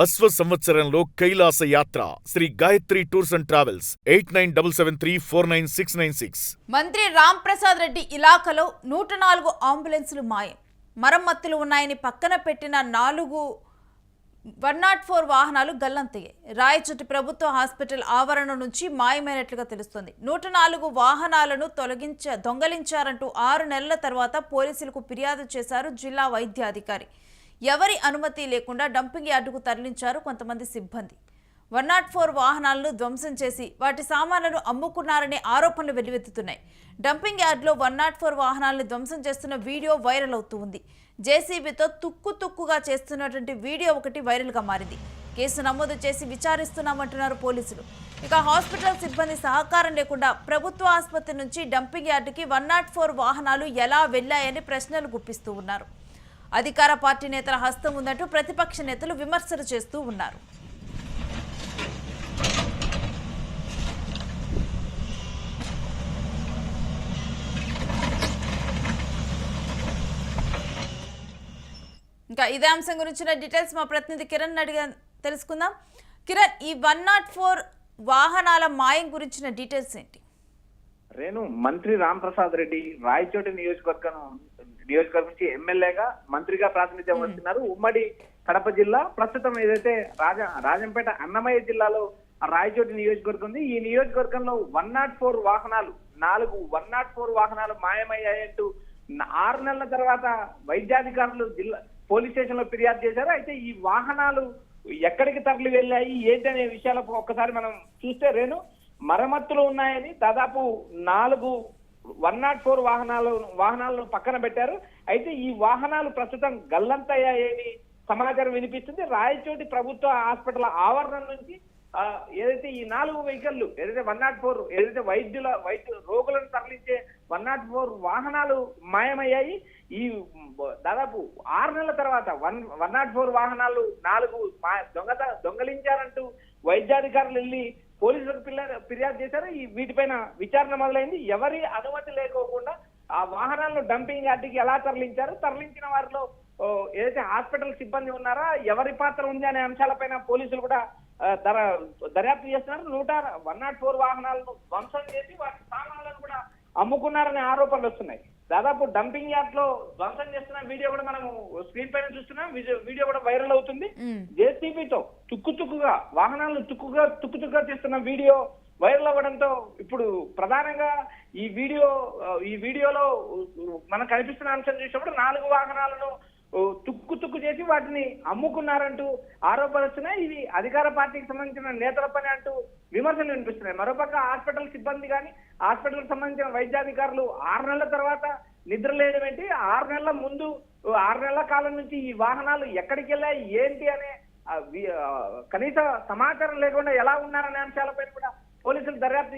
అశ్వ సంవత్సరంలో కైలాస యాత్ర Shri Gayatri tours and travels 8977349696. మంత్రి రామ్ ప్రసాద్ రెడ్డి ఇలాకాలో 104 అంబులెన్సులు మాయం. మరమ్మతులు ఉన్నాయని పక్కన పెట్టిన 104 వాహనాలు గల్లంతయ్యాయి. రాయచోటి ప్రభుత్వ హాస్పిటల్ ఆవరణ నుంచి మాయమైనట్లుగా తెలుస్తోంది. 104 వాహనాలను దొంగలించారంటూ 6 నెలల తర్వాత పోలీసులకు ఫిర్యాదు చేశారు జిల్లా వైద్యాధికారి. ఎవరి అనుమతి లేకుండా డంపింగ్ యార్డుకు తరలించారు కొంతమంది సిబ్బంది. 104 వాహనాలను ధ్వంసం చేసి వాటి సామాన్లను అమ్ముకున్నారనే ఆరోపణలు వెల్లువెత్తుతున్నాయి. డంపింగ్ యార్డులో 104 వాహనాలను ధ్వంసం చేస్తున్న వీడియో వైరల్ అవుతూ ఉంది. జేసీబీతో తుక్కుగా చేస్తున్నటువంటి వీడియో ఒకటి వైరల్గా మారింది. కేసు నమోదు చేసి విచారిస్తున్నామంటున్నారు పోలీసులు. ఇక హాస్పిటల్ సిబ్బంది సహకారం లేకుండా ప్రభుత్వ ఆసుపత్రి నుంచి డంపింగ్ యార్డుకి 104 వాహనాలు ఎలా వెళ్లాయని ప్రశ్నలు గుప్పిస్తూ ఉన్నారు. అధికార పార్టీ నేతల హస్తం ఉందంటూ ప్రతిపక్ష నేతలు విమర్శలు చేస్తూ ఉన్నారు. ఇంకా ఇదే అంశం గురించిన డీటెయిల్స్ మా ప్రతినిధి కిరణ్ అడిగా తెలుసుకుందాం. కిరణ్, ఈ 104 వాహనాల మాయం గురించిన డీటెయిల్స్ ఏంటి? రేణు, మంత్రి రామ్ ప్రసాద్ రెడ్డి రాయచోటి నియోజకవర్గం నుంచి ఎమ్మెల్యేగా మంత్రిగా ప్రాతినిధ్యం వస్తున్నారు. ఉమ్మడి కడప జిల్లా, ప్రస్తుతం ఏదైతే రాజంపేట అన్నమయ్య జిల్లాలో రాయచోటి నియోజకవర్గం ఉంది. ఈ నియోజకవర్గంలో 104 వాహనాలు 104 వాహనాలు మాయమయ్యాయంటూ 6 నెలల తర్వాత వైద్యాధికారులు జిల్లా పోలీస్ స్టేషన్ లో ఫిర్యాదు చేశారు. అయితే ఈ వాహనాలు ఎక్కడికి తరలి వెళ్ళాయి ఏంటనే విషయాలకు ఒక్కసారి మనం చూస్తే రేణు, మరమ్మతులు ఉన్నాయని దాదాపు 104 వాహనాలను పక్కన పెట్టారు. అయితే ఈ వాహనాలు ప్రస్తుతం గల్లంతయ్యాయని సమాచారం వినిపిస్తుంది. రాయచోటి ప్రభుత్వ హాస్పిటల్ ఆవరణం నుంచి ఏదైతే ఈ 4 వెహికల్లు ఏదైతే 104 ఏదైతే వైద్య రోగులను తరలించే 104 వాహనాలు మాయమయ్యాయి. ఈ దాదాపు 6 నెలల తర్వాత 104 వాహనాలు 4 దొంగలించారంటూ వైద్యాధికారులు వెళ్ళి పోలీసులకు ఫిర్యాదు చేశారు. వీటిపైన విచారణ మొదలైంది. ఎవరి అనుమతి లేకోకుండా ఆ వాహనాలను డంపింగ్ యార్డుకి ఎలా తరలించిన వారిలో ఏదైతే హాస్పిటల్ సిబ్బంది ఉన్నారా, ఎవరి పాత్ర ఉంది అనే అంశాలపైన పోలీసులు కూడా దర్యాప్తు చేస్తున్నారు. 104 వాహనాలను ధ్వంసం చేసి వాటి సామాన్లను కూడా అమ్ముకున్నారనే ఆరోపణలు వస్తున్నాయి. దాదాపు డంపింగ్ యార్డ్ లో ధ్వంసం చేస్తున్న వీడియో కూడా మనము స్క్రీన్ పైన చూస్తున్నాం. వీడియో కూడా వైరల్ అవుతుంది. జేసీబీతో తుక్కుగా వాహనాలను తుక్కుగా చేస్తున్న వీడియో వైరల్ అవ్వడంతో ఇప్పుడు ప్రధానంగా ఈ వీడియోలో మనకు కనిపిస్తున్న అంశం చూసినప్పుడు 4 వాహనాలను తుక్కు చేసి వాటిని అమ్ముకున్నారంటూ ఆరోపణలు వస్తున్నాయి. ఇవి అధికార పార్టీకి సంబంధించిన నేతల పని అంటూ విమర్శలు వినిపిస్తున్నాయి. మరోపక్క హాస్పిటల్ సిబ్బంది కానీ హాస్పిటల్ సంబంధించిన వైద్యాధికారులు 6 నెలల తర్వాత నిద్ర లేయడం ఏంటి, 6 నెలల ముందు 6 నెలల కాలం నుంచి ఈ వాహనాలు ఎక్కడికి వెళ్ళాయి ఏంటి అనే కనీస సమాచారం లేకుండా ఎలా ఉన్నారనే అంశాలపై కూడా పోలీసులు దర్యాప్తు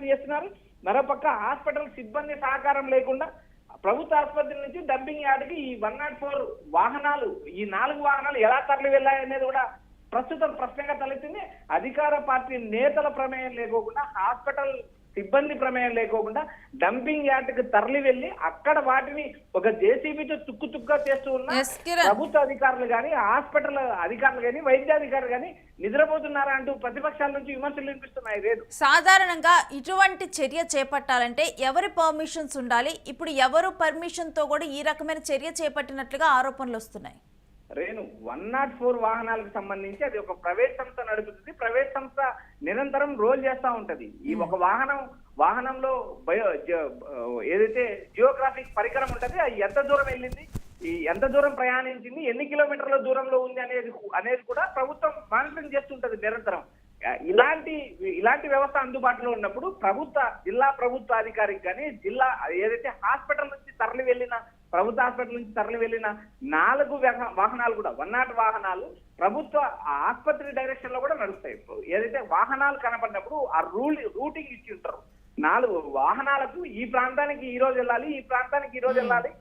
చేస్తున్నారు. మరోపక్క హాస్పిటల్ సిబ్బంది సహకారం లేకుండా ప్రభుత్వ ఆసుపత్రి నుంచి డంపింగ్ యార్డుకి ఈ 104 వాహనాలు ఈ 4 వాహనాలు ఎలా తరలి వెళ్ళాయనేది కూడా ప్రస్తుతం ప్రశ్నగా తలెత్తింది. అధికార పార్టీ నేతల ప్రమేయం లేకోకుండా, హాస్పిటల్ సిబ్బంది ప్రమేయం లేకోకుండా డంపింగ్ యార్డుకి తరలి వెళ్లి అక్కడ వాటిని ఒక జేసీబీతో తుక్కుగా చేస్తూ ఉన్న ప్రభుత్వ అధికారులు కానీ, హాస్పిటల్ అధికారులు కానీ, వైద్యాధికారులు కానీ నిద్రపోతున్నారా అంటూ ప్రతిపక్షాల నుంచి విమర్శలు వినిపిస్తున్నాయి. లేదు, సాధారణంగా ఇటువంటి చర్య చేపట్టాలంటే ఎవరి పర్మిషన్స్ ఉండాలి? ఇప్పుడు ఎవరు పర్మిషన్ తో కూడా ఈ రకమైన చర్య చేపట్టినట్లుగా ఆరోపణలు వస్తున్నాయి. రేణు, 104 వాహనాలకు సంబంధించి అది ఒక ప్రైవేట్ సంస్థ నడుపుతుంది. ప్రైవేట్ సంస్థ నిరంతరం రోల్ చేస్తా ఉంటది. ఈ ఒక వాహనంలో ఏదైతే జియోగ్రాఫిక్ పరికరం ఉంటది, అది ఎంత దూరం వెళ్ళింది, ఎంత దూరం ప్రయాణించింది, ఎన్ని కిలోమీటర్ల దూరంలో ఉంది అనేది కూడా ప్రభుత్వం మానిటరింగ్ చేస్తుంటది నిరంతరం. ఇలాంటి వ్యవస్థ అందుబాటులో ఉన్నప్పుడు జిల్లా ప్రభుత్వ అధికారికి కానీ జిల్లా ఏదైతే హాస్పిటల్ నుంచి తరలి వెళ్ళిన ప్రభుత్వ హాస్పిటల్ నుంచి తరలి వెళ్ళిన 4 వాహనాలు కూడా 104 వాహనాలు ప్రభుత్వ ఆసుపత్రి డైరెక్షన్ లో కూడా నడుస్తాయి. ఏదైతే వాహనాలు కనపడినప్పుడు ఆ రూటింగ్ ఇచ్చి ఉంటారు. 4 వాహనాలకు ఈ ప్రాంతానికి ఈ రోజు వెళ్ళాలి, ఈ ప్రాంతానికి ఈ రోజు వెళ్ళాలి,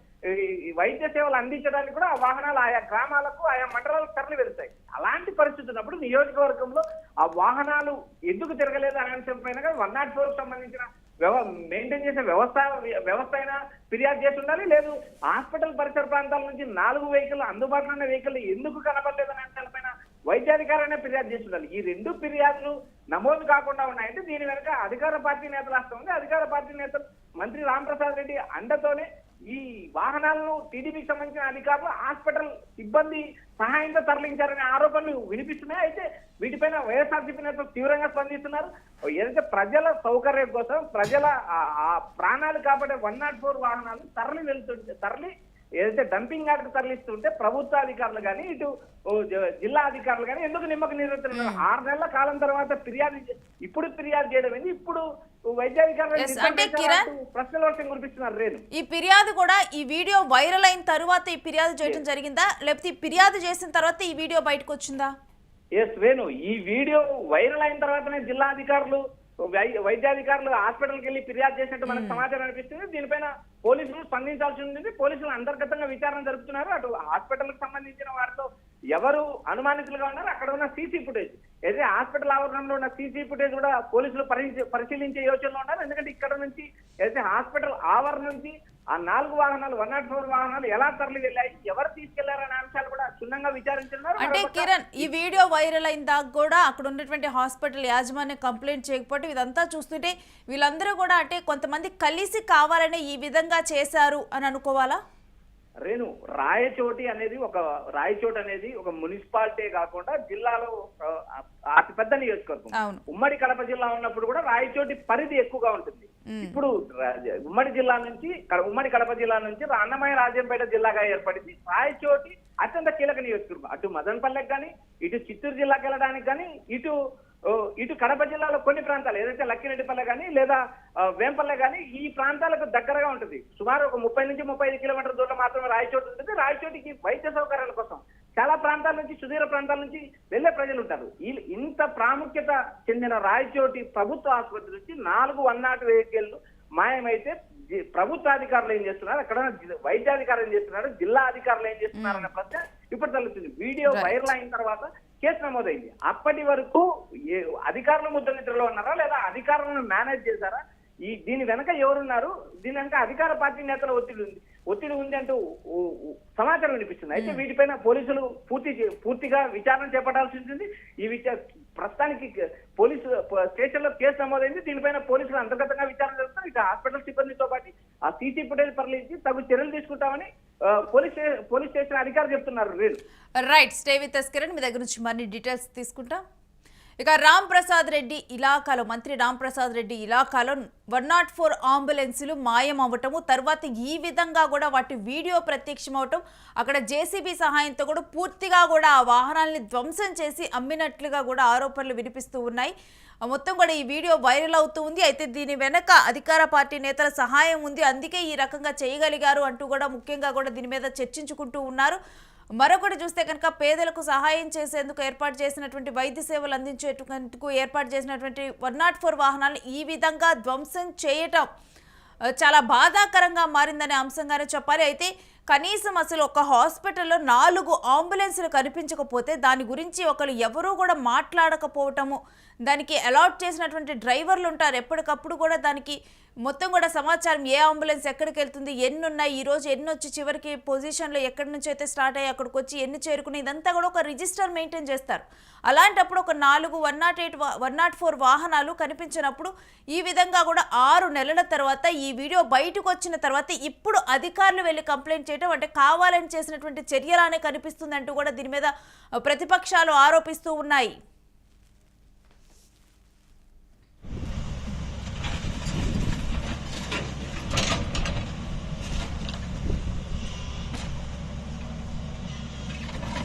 వైద్య సేవలు అందించడానికి కూడా ఆ వాహనాలు ఆయా గ్రామాలకు ఆయా మండలాలకు తరలి వెళ్తాయి. అలాంటి పరిస్థితి ఉన్నప్పుడు నియోజకవర్గంలో ఆ వాహనాలు ఎందుకు తిరగలేదు అనే అంశం పైన 104 సంబంధించిన మెయింటైన్ చేసే వ్యవస్థ అయినా ఫిర్యాదు చేసి ఉండాలి. లేదు, హాస్పిటల్ పరిసర ప్రాంతాల నుంచి 4 వెహికల్ అందుబాటులో ఉన్న వెహికల్ ఎందుకు కనపడలేదనే అంశాలపైన వైద్యాధికారనే ఫిర్యాదు చేస్తున్నారు. ఈ రెండు ఫిర్యాదులు నమోదు కాకుండా ఉన్నాయంటే దీని వెనక అధికార పార్టీ నేతలు వస్తుంది. అధికార పార్టీ నేతలు మంత్రి రాంప్రసాద్ రెడ్డి అండతోనే ఈ వాహనాలను టీడీపీకి సంబంధించిన అధికారులు హాస్పిటల్ సిబ్బంది సహాయంతో తరలించారనే ఆరోపణలు వినిపిస్తున్నాయి. అయితే వీటిపైన వైఎస్ఆర్సీపీ నేతలు తీవ్రంగా స్పందిస్తున్నారు. ఏదైతే ప్రజల సౌకర్యం కోసం ప్రజల ఆ ప్రాణాలు కాపాడే 104 వాహనాలు తరలి ఏదైతే డంపింగ్ యార్డ్ తరలిస్తుంటే ప్రభుత్వ అధికారులు కానీ ఇటు జిల్లా అధికారులు కానీ ఎందుకు నిమ్మక నీరెత్తున్నారు? 6 నెలల కాలం తర్వాత ఇప్పుడు ఫిర్యాదు చేయడం ఏంది? ఇప్పుడు అంటే కిరణ్ ప్రశ్నల వర్షం కురిపిస్తున్నారు. రేణు, ఈ ఫిర్యాదు కూడా ఈ వీడియో వైరల్ అయిన తర్వాత ఈ ఫిర్యాదు చేయడం జరిగిందా, లేకపోతే ఈ ఫిర్యాదు చేసిన తర్వాత ఈ వీడియో బయటకు వచ్చిందా? ఎస్ రేణు, ఈ వీడియో వైరల్ అయిన తర్వాతనే జిల్లా అధికారులు వైద్యాధికారులు హాస్పిటల్కి వెళ్ళి ఫిర్యాదు చేసినట్టు మనకు సమాచారం అనిపిస్తుంది. దీనిపైన పోలీసులు స్పందించాల్సి ఉంటుంది. పోలీసులు అంతర్గతంగా విచారణ జరుపుతున్నారు. అటు హాస్పిటల్కి సంబంధించిన వారితో ఎవరు అనుమానితులుగా ఉన్నారు, అక్కడ ఉన్న సీసీ ఫుటేజ్, ఏదైతే హాస్పిటల్ ఆవరణంలో ఉన్న సీసీ ఫుటేజ్ కూడా పోలీసులు పరిశీలించే యోచనలో ఉన్నారు. ఎందుకంటే ఇక్కడ నుంచి ఏదైతే హాస్పిటల్ ఆవరణ నుంచి ఆ 4 వాహనాలు 104 వాహనాలు ఎలా తరలి వెళ్ళాయి, ఎవరు తీసుకెళ్లారనే అంశాలు కూడా క్షుణ్ణంగా విచారించున్నారు. అంటే కిరణ్, ఈ వీడియో వైరల్ అయిన దాకా కూడా అక్కడ ఉన్నటువంటి హాస్పిటల్ యాజమాన్యం కంప్లైంట్ చేయకపోతే ఇదంతా చూస్తుంటే వీళ్ళందరూ కూడా అంటే కొంతమంది కలిసి కావాలనే ఈ విధంగా చేశారు అని అనుకోవాలా? రేణు, రాయచోటి అనేది ఒక మున్సిపాలిటీ కాకుండా జిల్లాలో అతిపెద్ద నియోజకవర్గం. ఉమ్మడి కడప జిల్లా ఉన్నప్పుడు కూడా రాయచోటి పరిధి ఎక్కువగా ఉంటుంది. ఇప్పుడు ఉమ్మడి కడప జిల్లా నుంచి అన్నమయ్య రాజంపేట జిల్లాగా ఏర్పడింది. రాయచోటి అత్యంత కీలక నియోజకవర్గం. అటు మదనపల్లెకి కానీ, ఇటు చిత్తూరు జిల్లాకి వెళ్ళడానికి కానీ, ఇటు కడప జిల్లాలో కొన్ని ప్రాంతాలు ఏదైతే లక్కిరెడ్డిపల్లె కానీ లేదా వేంపల్లె కానీ ఈ ప్రాంతాలకు దగ్గరగా ఉంటుంది. సుమారు ఒక 30 నుంచి 35 కిలోమీటర్ల దూరం మాత్రమే రాయచోటి ఉంటుంది. రాయచోటికి వైద్య సౌకర్యాల కోసం చాలా ప్రాంతాల నుంచి, సుదూర ప్రాంతాల నుంచి వెళ్లే ప్రజలు ఉంటారు. ఇంత ప్రాముఖ్యత చెందిన రాయచోటి ప్రభుత్వ ఆసుపత్రి నుంచి 4 108 వెహికల్లు మాయమైతే ప్రభుత్వ అధికారులు ఏం చేస్తున్నారు, అక్కడ వైద్యాధికారులు ఏం చేస్తున్నారు, జిల్లా అధికారులు ఏం చేస్తున్నారు అన్న ప్రశ్న ఇప్పుడు తగ్గుతుంది. వీడియో వైరల్ అయిన తర్వాత కేసు నమోదైంది. అప్పటి వరకు అధికారులు ముద్ర నిద్రలో ఉన్నారా లేదా అధికారులను మేనేజ్ చేశారా? దీని వెనక ఎవరున్నారు? దీని వెనక అధికార పార్టీ నేతల ఒత్తిడి ఉంది అంటూ సమాచారం వినిపిస్తుంది. అయితే వీటిపైన పోలీసులు పూర్తిగా విచారణ చేపట్టాల్సి ఉంటుంది. ప్రస్తుతానికి పోలీసు స్టేషన్ లో కేసు నమోదైంది. దీనిపైన పోలీసులు అంతర్గతంగా విచారణ జరుపుతారు. ఇక హాస్పిటల్ సిబ్బందితో పాటు ఆ సీసీ ఫుటేజ్ పరిశీలించి తగు చర్యలు తీసుకుంటామని పోలీస్ స్టేషన్ అధికారులు చెప్తున్నారు. Right, stay with us Kiran, మీ దగ్గర నుంచి మరిన్ని డీటెయిల్స్ తీసుకుంటాం. ఇక రాంప్రసాద్ రెడ్డి ఇలాకాలో, మంత్రి రాంప్రసాద్ రెడ్డి ఇలాకాలో 104 అంబులెన్సులు మాయం అవ్వటము, తర్వాత ఈ విధంగా కూడా వాటి వీడియో ప్రత్యక్షమవటం, అక్కడ జేసీబీ సహాయంతో కూడా పూర్తిగా కూడా ఆ వాహనాలని ధ్వంసం చేసి అమ్మినట్లుగా కూడా ఆరోపణలు వినిపిస్తూ ఉన్నాయి. మొత్తం కూడా ఈ వీడియో వైరల్ అవుతూ ఉంది. అయితే దీని వెనక అధికార పార్టీ నేతల సహాయం ఉంది, అందుకే ఈ రకంగా చేయగలిగారు అంటూ కూడా ముఖ్యంగా కూడా దీని మీద చర్చించుకుంటూ ఉన్నారు. మరొకటి చూస్తే కనుక పేదలకు సహాయం చేసేందుకు ఏర్పాటు చేసినటువంటి వైద్య సేవలు అందించేందుకు ఏర్పాటు చేసినటువంటి 104 వాహనాలను ఈ విధంగా ధ్వంసం చేయటం చాలా బాధాకరంగా మారిందనే అంశంగానే చెప్పాలి. అయితే కనీసం అసలు ఒక హాస్పిటల్లో 4 అంబులెన్సులు కనిపించకపోతే దాని గురించి ఒకరు ఎవరూ కూడా మాట్లాడకపోవటము, దానికి అలాట్ చేసినటువంటి డ్రైవర్లు ఉంటారు, ఎప్పటికప్పుడు కూడా దానికి మొత్తం కూడా సమాచారం ఏ అంబులెన్స్ ఎక్కడికి వెళ్తుంది, ఎన్ని ఉన్నాయి, ఈరోజు ఎన్ని వచ్చి చివరికి పొజిషన్లో ఎక్కడి నుంచి అయితే స్టార్ట్ అయ్యి అక్కడికి వచ్చి ఎన్ని చేరుకుని ఇదంతా కూడా ఒక రిజిస్టర్ మెయింటైన్ చేస్తారు. అలాంటప్పుడు ఒక 4 104 వాహనాలు కనిపించినప్పుడు ఈ విధంగా కూడా 6 నెలల తర్వాత ఈ వీడియో బయటకు వచ్చిన తర్వాత ఇప్పుడు అధికారులు వెళ్ళి కంప్లైంట్ చేయడం అంటే కావాలని చేసినటువంటి చర్యలానే కనిపిస్తుంది అంటూ కూడా దీని మీద ప్రతిపక్షాలు ఆరోపిస్తూ ఉన్నాయి.